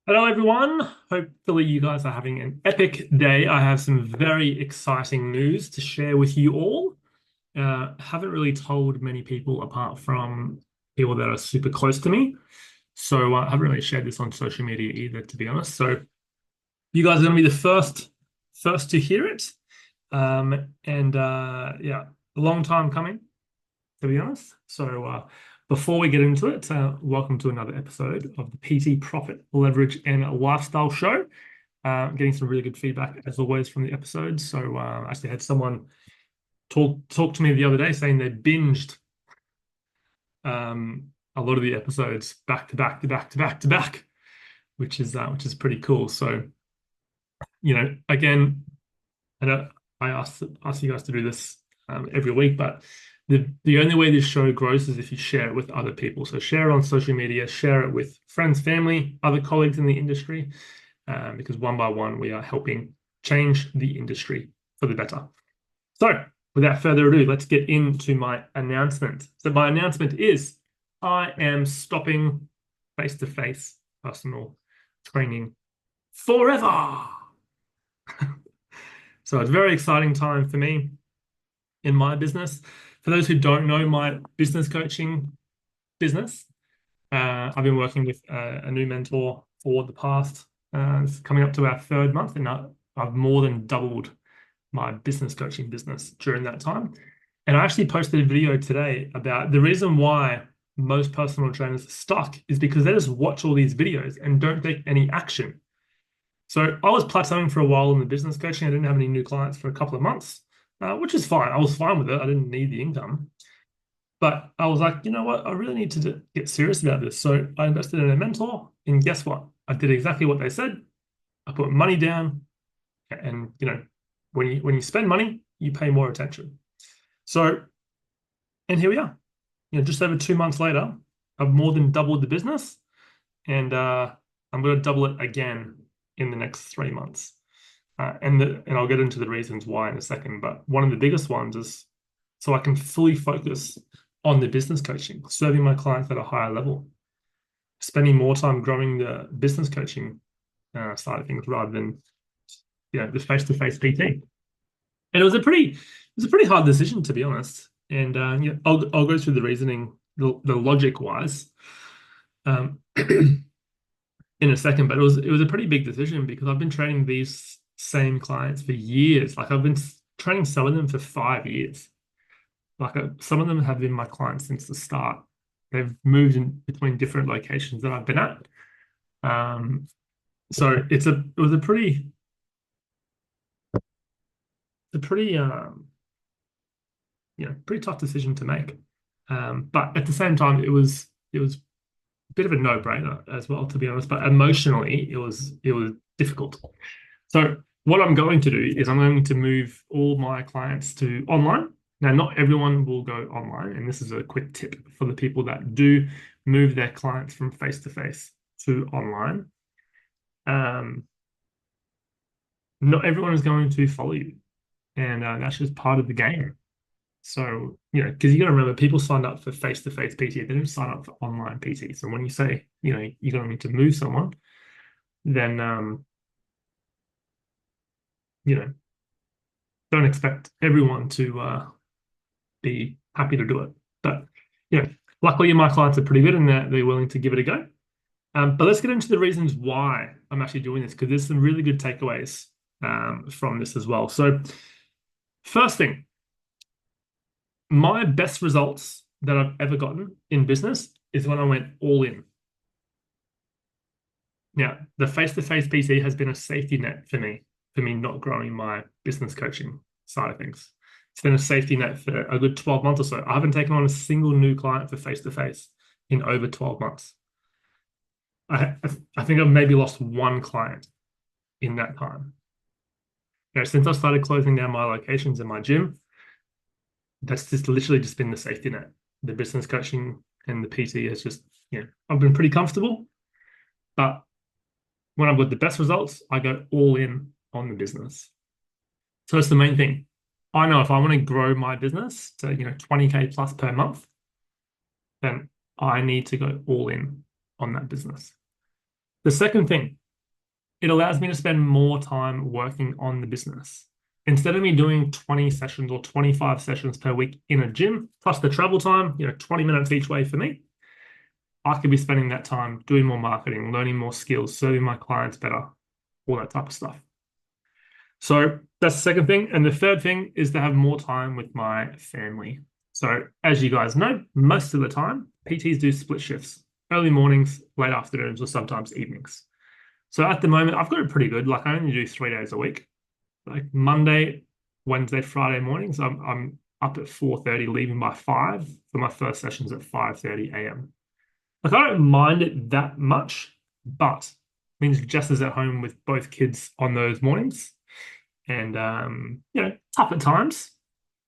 Hello, everyone. Hopefully, you guys are having an epic day. I have some very exciting news to share with you all. Haven't really told many people apart from people that are super close to me. So I haven't really shared this on social media either, to be honest. So you guys are going to be the first to hear it. And yeah, a long time coming, to be honest. So before we get into it, welcome to another episode of the PT Profit, Leverage, and Lifestyle Show. Getting some really good feedback as always from the episodes. So I actually had someone talk to me the other day saying they binged a lot of the episodes back to back to back to back to back, which is pretty cool. So again, I know I ask you guys to do this every week, but the only way this show grows is if you share it with other people. So share it on social media, share it with friends, family, other colleagues in the industry, because one by one we are helping change the industry for the better. So without further ado, let's get into my announcement. So my announcement is I am stopping face-to-face personal training forever. So it's a very exciting time for me in my business. For those who don't know my business coaching business, I've been working with a new mentor for the past, it's coming up to our third month, and I've more than doubled my business coaching business during that time. And I actually posted a video today about the reason why most personal trainers are stuck is because they just watch all these videos and don't take any action. So I was plateauing for a while in the business coaching. I didn't have any new clients for a couple of months, which is fine. I was fine with it. I didn't need the income. But I was like, you know what? I really need to get serious about this. So I invested in a mentor, and guess what? I did exactly what they said. I put money down, and when you spend money, you pay more attention. So, and here we are. Just over 2 months later, I've more than doubled the business, and I'm going to double it again in the next 3 months. And I'll get into the reasons why in a second. But one of the biggest ones is so I can fully focus on the business coaching, serving my clients at a higher level, spending more time growing the business coaching side of things rather than the face-to-face PT. And it was a pretty hard decision, to be honest. And I'll go through the reasoning, the logic wise, in a second. But it was a pretty big decision because I've been training these same clients for years. Like I've been training some of them for 5 years. Like some of them have been my clients since the start. They've moved in between different locations that I've been at. So it was a pretty tough decision to make. But at the same time, it was a bit of a no-brainer as well, to be honest. But emotionally, it was difficult. So what I'm going to do is I'm going to move all my clients to online. Now, not everyone will go online, and this is a quick tip for the people that do move their clients from face-to-face to online. Um, Not everyone is going to follow you, and that's just part of the game. So, because you got to remember, people signed up for face-to-face PT. They didn't sign up for online PT. So when you say, you're going to need to move someone, then, you know, don't expect everyone to be happy to do it. But, luckily my clients are pretty good and they're willing to give it a go. But let's get into the reasons why I'm actually doing this, because there's some really good takeaways from this as well. So first thing, my best results that I've ever gotten in business is when I went all in. Now, the face-to-face PT has been a safety net for me not growing my business coaching side of things. It's been a safety net for a good 12 months or so. I haven't taken on a single new client for face-to-face in over 12 months. I think I've maybe lost one client in that time. Since I started closing down my locations in my gym, that's just literally just been the safety net. The business coaching and the PT has just, I've been pretty comfortable. But when I've got the best results, I go all in on the business. So that's the main thing. I know if I want to grow my business to, 20K plus per month, then I need to go all in on that business. The second thing, it allows me to spend more time working on the business. Instead of me doing 20 sessions or 25 sessions per week in a gym, plus the travel time, 20 minutes each way for me, I could be spending that time doing more marketing, learning more skills, serving my clients better, all that type of stuff. So that's the second thing. And the third thing is to have more time with my family. So as you guys know, most of the time, PTs do split shifts, early mornings, late afternoons, or sometimes evenings. So at the moment, I've got it pretty good. Like I only do 3 days a week. Like Monday, Wednesday, Friday mornings, I'm up at 4:30, leaving by 5 for my first sessions at 5:30 a.m. Like I don't mind it that much, but means Jess is at home with both kids on those mornings. And tough at times,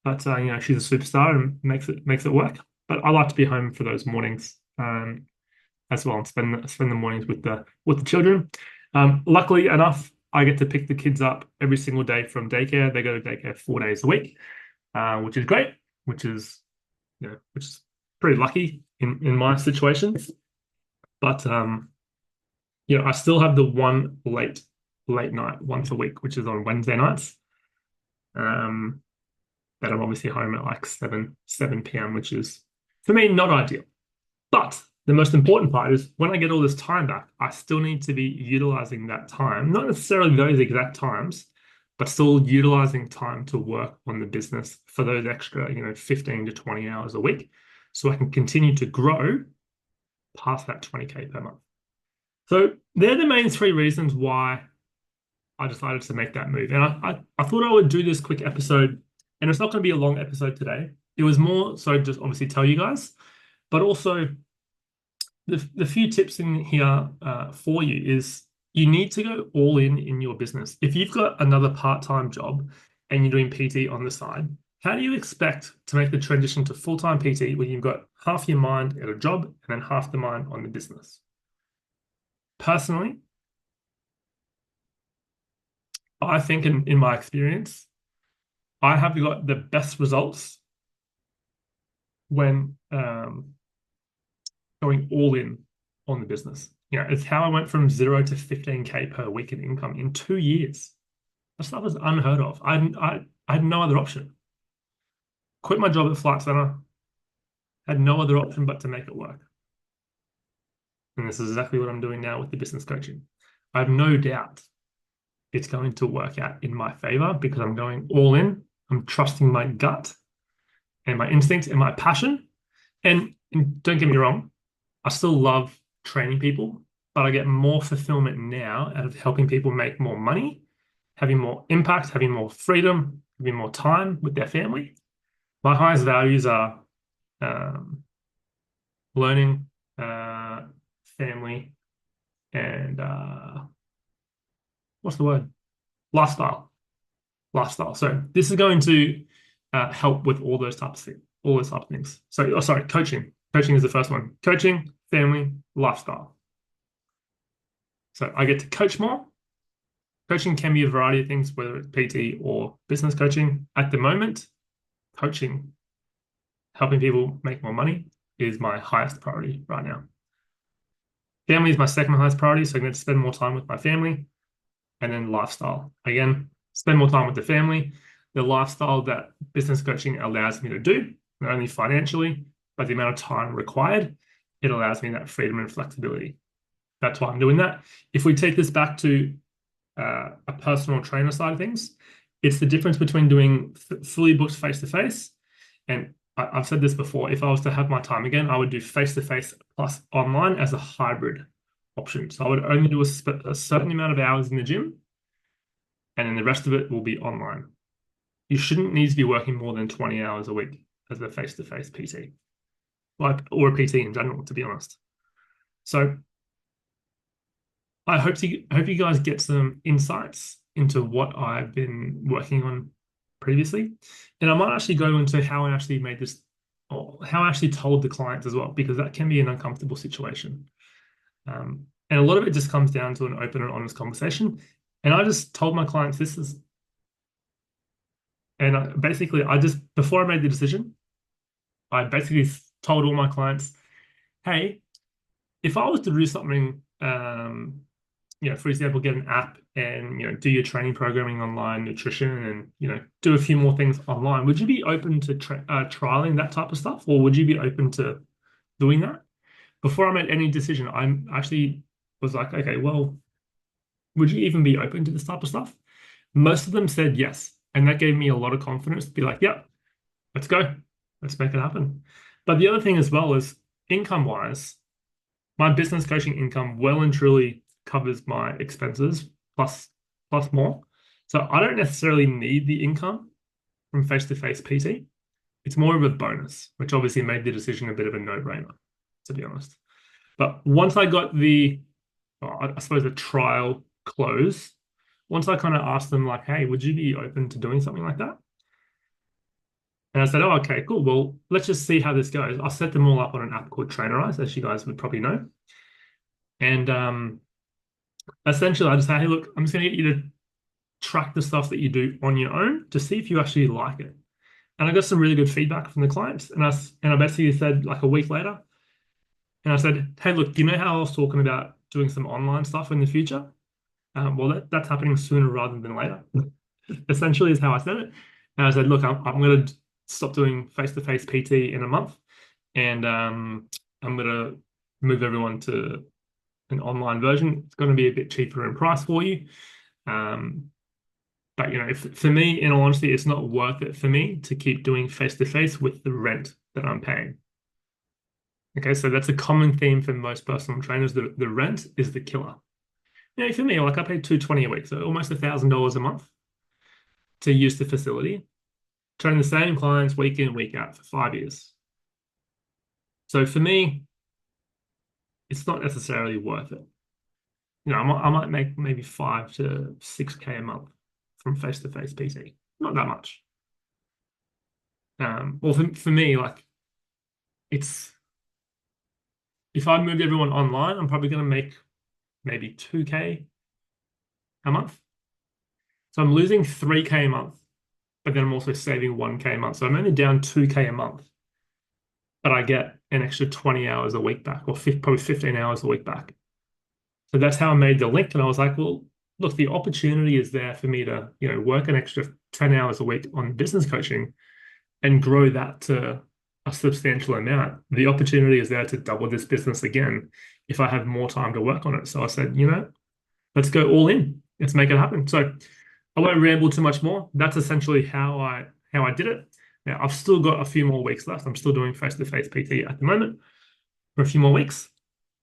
but she's a superstar and makes it work. But I like to be home for those mornings as well and spend the mornings with the children. Luckily enough, I get to pick the kids up every single day from daycare. They go to daycare 4 days a week, which is great, which is pretty lucky in my situation. But I still have the one late night once a week, which is on Wednesday nights. That I'm obviously home at like 7 p.m., which is for me not ideal. But the most important part is when I get all this time back, I still need to be utilizing that time, not necessarily those exact times, but still utilizing time to work on the business for those extra, 15 to 20 hours a week, so I can continue to grow past that 20K per month. So they're the main three reasons why I decided to make that move. And I thought I would do this quick episode, and it's not going to be a long episode today. It was more so just obviously tell you guys, but also the few tips in here for you is you need to go all in your business. If you've got another part-time job and you're doing PT on the side, how do you expect to make the transition to full-time PT when you've got half your mind at a job and then half the mind on the business? Personally, I think in my experience, I have got the best results when going all in on the business. It's how I went from 0 to 15K per week in income in 2 years. That stuff was unheard of. I had no other option. Quit my job at Flight Center, had no other option but to make it work. And this is exactly what I'm doing now with the business coaching. I have no doubt it's going to work out in my favor because I'm going all in. I'm trusting my gut and my instinct and my passion. And don't get me wrong, I still love training people, but I get more fulfillment now out of helping people make more money, having more impact, having more freedom, having more time with their family. My highest values are learning, family, and what's the word? Lifestyle. Lifestyle. So this is going to help with all those types of things, all those types of things. So, sorry, coaching. Coaching is the first one. Coaching, family, lifestyle. So I get to coach more. Coaching can be a variety of things, whether it's PT or business coaching. At the moment, coaching, helping people make more money is my highest priority right now. Family is my second highest priority, so I'm going to spend more time with my family. And then lifestyle. Again, spend more time with the family. The lifestyle that business coaching allows me to do, not only financially, but the amount of time required, it allows me that freedom and flexibility. That's why I'm doing that. If we take this back to a personal trainer side of things, it's the difference between doing fully booked face-to-face. And I've said this before, if I was to have my time again, I would do face-to-face plus online as a hybrid option. So I would only do a certain amount of hours in the gym, and then the rest of it will be online. You shouldn't need to be working more than 20 hours a week as a face-to-face PT, or a PT in general, to be honest. So I hope you guys get some insights into what I've been working on previously. And I might actually go into how I actually made this, or how I actually told the clients as well, because that can be an uncomfortable situation. And a lot of it just comes down to an open and honest conversation. And I just told my clients basically, before I made the decision, I basically told all my clients, hey, if I was to do something for example, get an app and, do your training programming online, nutrition, and, do a few more things online, would you be open to trialing that type of stuff, or would you be open to doing that? Before I made any decision, I'm actually was like, okay, well, would you even be open to this type of stuff? Most of them said yes. And that gave me a lot of confidence to be like, yeah, let's go. Let's make it happen. But the other thing as well is income wise, my business coaching income well and truly covers my expenses plus more. So I don't necessarily need the income from face-to-face PT. It's more of a bonus, which obviously made the decision a bit of a no-brainer, to be honest. But once I got I suppose, the trial close, once I kind of asked them like, hey, would you be open to doing something like that? And I said, oh, okay, cool. Well, let's just see how this goes. I'll set them all up on an app called Trainerize, as you guys would probably know. And essentially, I just said, hey, look, I'm just going to get you to track the stuff that you do on your own to see if you actually like it. And I got some really good feedback from the clients. And I basically said like a week later, and I said, hey, look, do you know how I was talking about doing some online stuff in the future? Well, that's happening sooner rather than later, essentially, is how I said it. And I said, look, I'm going to stop doing face-to-face PT in a month, and I'm going to move everyone to an online version. It's going to be a bit cheaper in price for you. But if for me, in all honesty, it's not worth it for me to keep doing face-to-face with the rent that I'm paying. Okay, so that's a common theme for most personal trainers. The rent is the killer. For me, like I pay $220 a week, so almost $1,000 a month to use the facility, train the same clients week in, week out for 5 years. So for me, it's not necessarily worth it. I might make maybe 5 to 6K a month from face-to-face PT. Not that much. Well, for me, like it's if I moved everyone online, I'm probably going to make maybe 2K a month. So I'm losing 3K a month, but then I'm also saving 1K a month. So I'm only down 2K a month, but I get an extra 20 hours a week back, or probably 15 hours a week back. So that's how I made the link. And I was like, well, look, the opportunity is there for me to, work an extra 10 hours a week on business coaching and grow that to a substantial amount. The opportunity is there to double this business again if I have more time to work on it. So I said, let's go all in. Let's make it happen. So I won't ramble too much more. That's essentially how I did it. Now I've still got a few more weeks left. I'm still doing face-to-face PT at the moment for a few more weeks.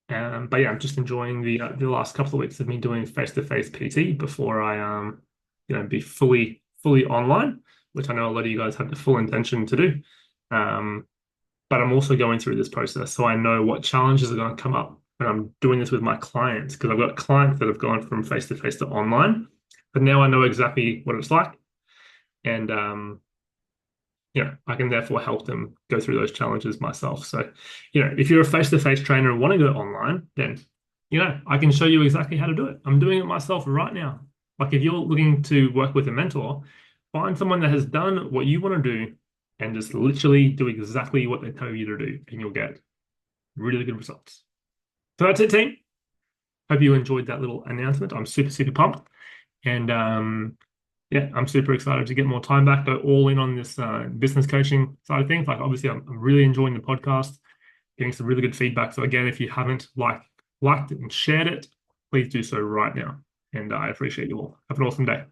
But yeah, I'm just enjoying the last couple of weeks of me doing face-to-face PT before I be fully online, which I know a lot of you guys have the full intention to do. But I'm also going through this process, so I know what challenges are going to come up. And I'm doing this with my clients because I've got clients that have gone from face-to-face to online, but now I know exactly what it's like. And I can therefore help them go through those challenges myself. So, if you're a face-to-face trainer and want to go online, then, I can show you exactly how to do it. I'm doing it myself right now. Like if you're looking to work with a mentor, find someone that has done what you want to do and just literally do exactly what they tell you to do, and you'll get really good results. So that's it, team. Hope you enjoyed that little announcement. I'm super, super pumped. And yeah, I'm super excited to get more time back, go all in on this business coaching side of things. Like obviously, I'm really enjoying the podcast, getting some really good feedback. So again, if you haven't liked it and shared it, please do so right now. And I appreciate you all. Have an awesome day.